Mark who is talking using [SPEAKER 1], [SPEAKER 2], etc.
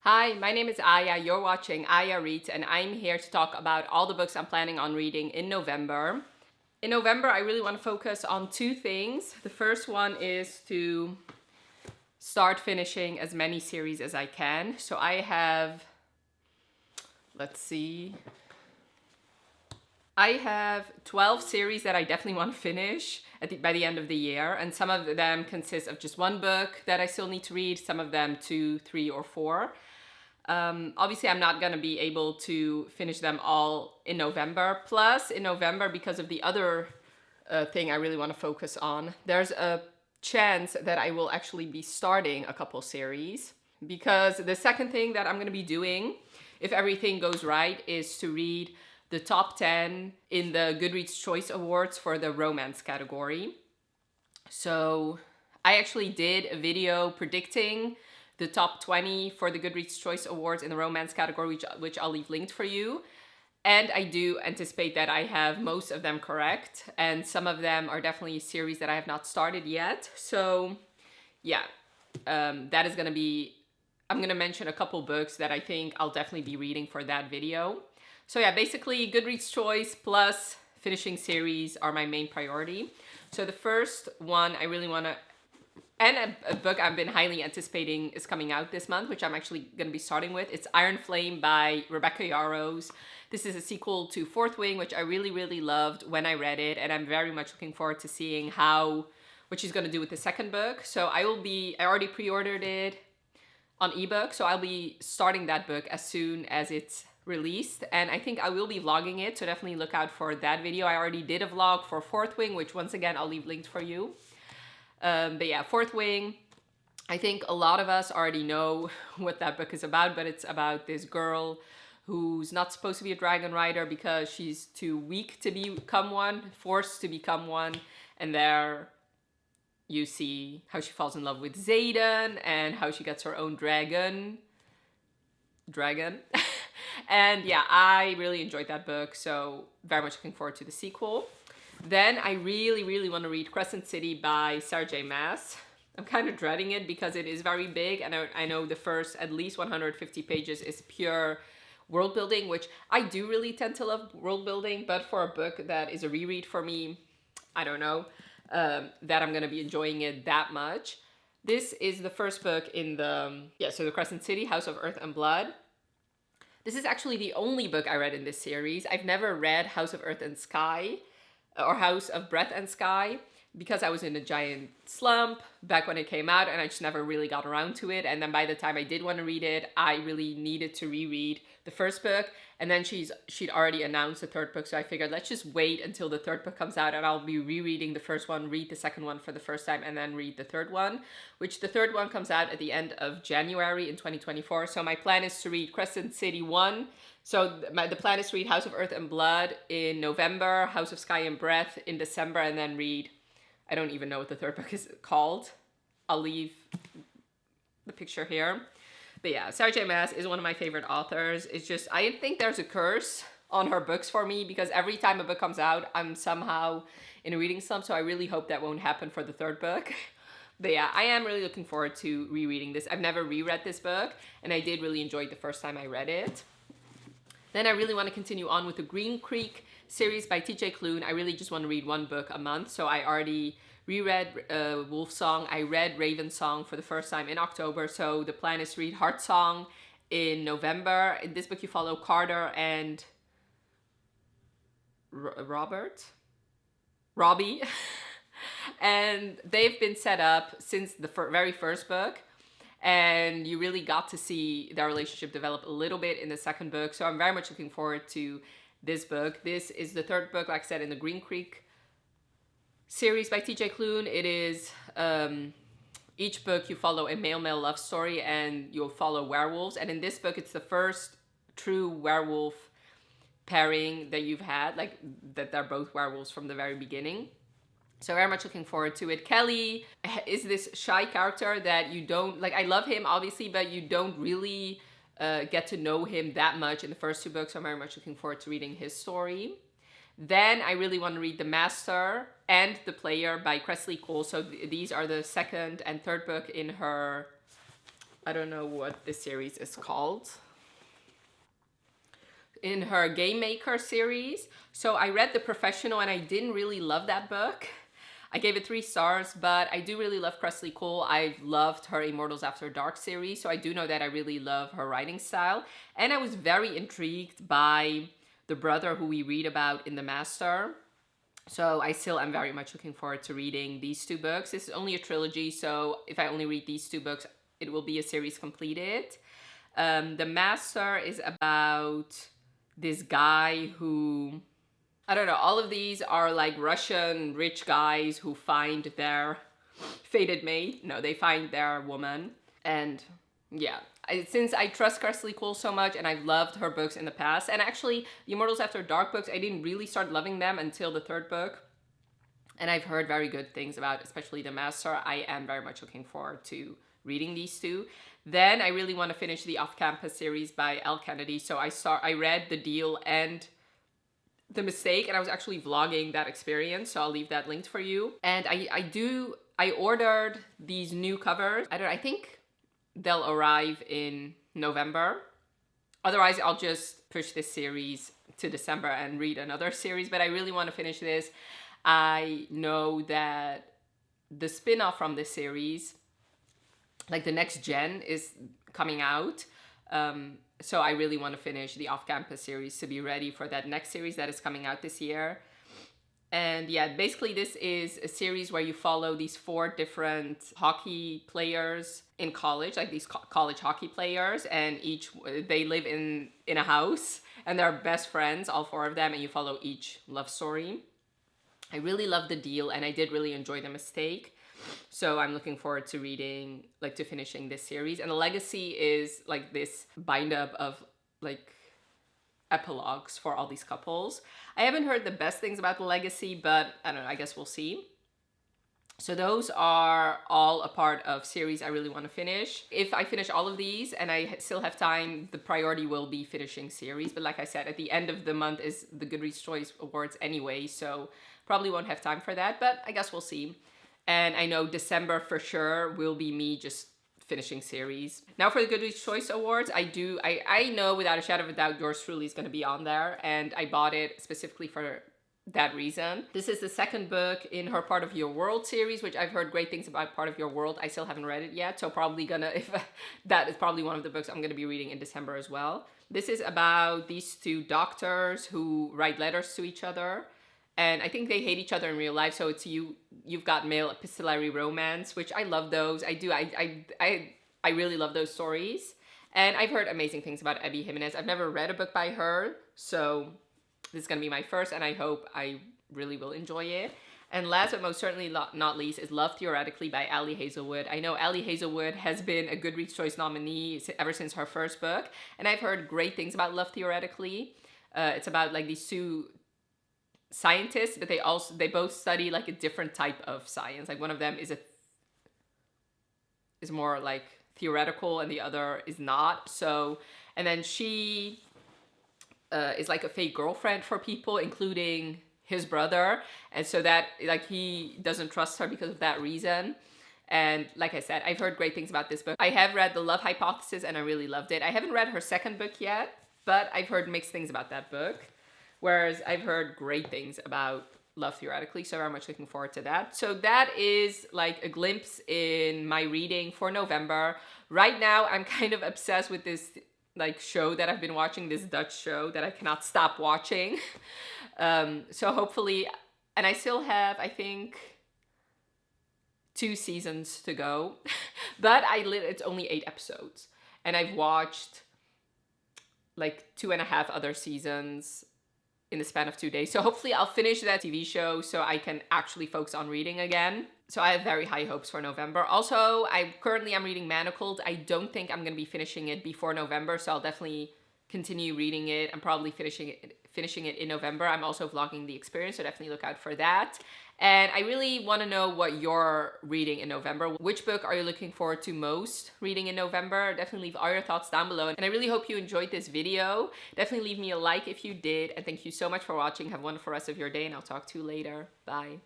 [SPEAKER 1] Hi, my name is Aya. You're watching Aya Reads, and I'm here to talk about all the books I'm planning on reading in November. In November, I really want to focus on two things. The first one is to start finishing as many series as I can. So I have, let's see, I have 12 series that I definitely want to finish by the end of the year, and some of them consist of just one book that I still need to read, some of them 2, 3, or 4. Obviously, I'm not going to be able to finish them all in November. Plus, in November, because of the other thing I really want to focus on, there's a chance that I will actually be starting a couple series. Because the second thing that I'm going to be doing, if everything goes right, is to read the top 10 in the Goodreads Choice Awards for the romance category. So I actually did a video predicting the top 20 for the Goodreads Choice Awards in the romance category, which I'll leave linked for you. And I do anticipate that I have most of them correct. And some of them are definitely series that I have not started yet. So yeah, that is going to be, I'm going to mention a couple books that I think I'll definitely be reading for that video. So yeah, basically Goodreads Choice plus finishing series are my main priority. So the first one I really want to, and a book I've been highly anticipating is coming out this month, which I'm actually going to be starting with. It's Iron Flame by Rebecca Yarros. This is a sequel to Fourth Wing, which I really, really loved when I read it. And I'm very much looking forward to seeing what she's going to do with the second book. So I already pre-ordered it on ebook. So I'll be starting that book as soon as it's released. And I think I will be vlogging it. So definitely look out for that video. I already did a vlog for Fourth Wing, which once again, I'll leave linked for you. But yeah, Fourth Wing, I think a lot of us already know what that book is about, but it's about this girl who's not supposed to be a dragon rider because she's too weak to become one, forced to become one. And there you see how she falls in love with Xaden and how she gets her own dragon. And yeah, I really enjoyed that book, so very much looking forward to the sequel. Then I really, really want to read Crescent City by Sarah J. Maas. I'm kind of dreading it because it is very big, and I know the first at least 150 pages is pure world building, which I do really tend to love world building, but for a book that is a reread for me, I don't know that I'm going to be enjoying it that much. This is the first book in the Crescent City, House of Earth and Blood. This is actually the only book I read in this series. I've never read House of Earth and Sky, or House of Breath and Sky, because I was in a giant slump back when it came out and I just never really got around to it. And then by the time I did want to read it, I really needed to reread the first book. And then she'd already announced the third book, so I figured let's just wait until the third book comes out and I'll be rereading the first one, read the second one for the first time, and then read the third one, which the third one comes out at the end of January in 2024. So my plan is to read Crescent City 1. So the plan is to read House of Earth and Blood in November, House of Sky and Breath in December, and then read, I don't even know what the third book is called. I'll leave the picture here. But yeah, Sarah J. Maas is one of my favorite authors. It's just, I think there's a curse on her books for me because every time a book comes out, I'm somehow in a reading slump. So I really hope that won't happen for the third book. But yeah, I am really looking forward to rereading this. I've never reread this book, and I did really enjoy it the first time I read it. Then I really want to continue on with the Green Creek series by TJ Klune. I really just want to read one book a month. So I already reread Wolf Song. I read Raven Song for the first time in October. So the plan is to read Heartsong in November. In this book, you follow Carter and Robbie. And they've been set up since the very first book. And you really got to see their relationship develop a little bit in the second book. So I'm very much looking forward to this book. This is the third book, like I said, in the Green Creek series by TJ Klune. It is, each book you follow a male-male love story and you'll follow werewolves. And in this book, it's the first true werewolf pairing that you've had, like that they're both werewolves from the very beginning. So very much looking forward to it. Kelly is this shy character that you don't, like I love him obviously, but you don't really get to know him that much in the first two books. So I'm very much looking forward to reading his story. Then I really want to read The Master and The Player by Cressley Cole. So these are the second and third book in her I don't know what this series is called. In her Game Maker series. So I read The Professional and I didn't really love that book. I gave it 3 stars, but I do really love Crescent City. I've loved her Immortals After Dark series, so I do know that I really love her writing style. And I was very intrigued by the brother who we read about in The Master. So I still am very much looking forward to reading these 2 books. This is only a trilogy, so if I only read these 2 books, it will be a series completed. The Master is about this guy who, I don't know, all of these are like Russian rich guys who find their fated mate. No, they find their woman. And yeah, since I trust Crescent City so much and I've loved her books in the past, and actually the Immortals After Dark books, I didn't really start loving them until the 3rd book. And I've heard very good things about, especially The Master. I am very much looking forward to reading these 2. Then I really want to finish the Off-Campus series by Elle Kennedy. So I read The Deal and The Mistake, and I was actually vlogging that experience, so I'll leave that linked for you. And I ordered these new covers. I think they'll arrive in November. Otherwise, I'll just push this series to December and read another series, but I really want to finish this. I know that the spin-off from this series, like the next gen, is coming out. So I really want to finish the Off-Campus series to be ready for that next series that is coming out this year. And yeah, basically this is a series where you follow these 4 different hockey players in college, like these college hockey players, and they live in a house and they're best friends, all 4 of them, and you follow each love story. I really love The Deal and I did really enjoy The Mistake. So I'm looking forward to to finishing this series. And The Legacy is like this bind up of like epilogues for all these couples. I haven't heard the best things about The Legacy, but I don't know, I guess we'll see. So those are all a part of series I really want to finish. If I finish all of these and I still have time, the priority will be finishing series. But like I said, at the end of the month is the Goodreads Choice Awards anyway, so probably won't have time for that, but I guess we'll see. And I know December for sure will be me just finishing series. Now for the Goodreads Choice Awards, I know without a shadow of a doubt yours truly is going to be on there, and I bought it specifically for that reason. This is the 2nd book in her Part of Your World series, which I've heard great things about. Part of Your World, I still haven't read it yet, so that is probably one of the books I'm going to be reading in December as well. This is about these 2 doctors who write letters to each other, and I think they hate each other in real life, so it's you've got male epistolary romance, which I love those. I really love those stories. And I've heard amazing things about Abby Jimenez. I've never read a book by her, so this is going to be my first, and I hope I really will enjoy it. And last but most certainly not least is Love Theoretically by Ali Hazelwood. I know Ali Hazelwood has been a Goodreads Choice nominee ever since her first book, and I've heard great things about Love Theoretically. It's about like these 2 scientists, but they both study like a different type of science. Like one of them is more like theoretical and the other is not. So, and then she is like a fake girlfriend for people, including his brother, and so that like he doesn't trust her because of that reason. And like I said, I've heard great things about this book. I have read The Love Hypothesis and I really loved it. I haven't read her 2nd book yet, but I've heard mixed things about that book. Whereas I've heard great things about Love Theoretically, so very much looking forward to that. So that is like a glimpse in my reading for November. Right now, I'm kind of obsessed with this like show that I've been watching, this Dutch show that I cannot stop watching. So hopefully, and I still have, I think, 2 seasons to go, but it's only 8 episodes, and I've watched like 2.5 other seasons in the span of 2 days. So hopefully I'll finish that TV show so I can actually focus on reading again. So I have very high hopes for November. Also, I'm reading Manacled. I don't think I'm going to be finishing it before November, so I'll definitely continue reading it. I'm probably finishing it in November. I'm also vlogging the experience, so definitely look out for that. And I really want to know what you're reading in November. Which book are you looking forward to most reading in November? Definitely leave all your thoughts down below. And I really hope you enjoyed this video. Definitely leave me a like if you did. And thank you so much for watching. Have a wonderful rest of your day, and I'll talk to you later. Bye.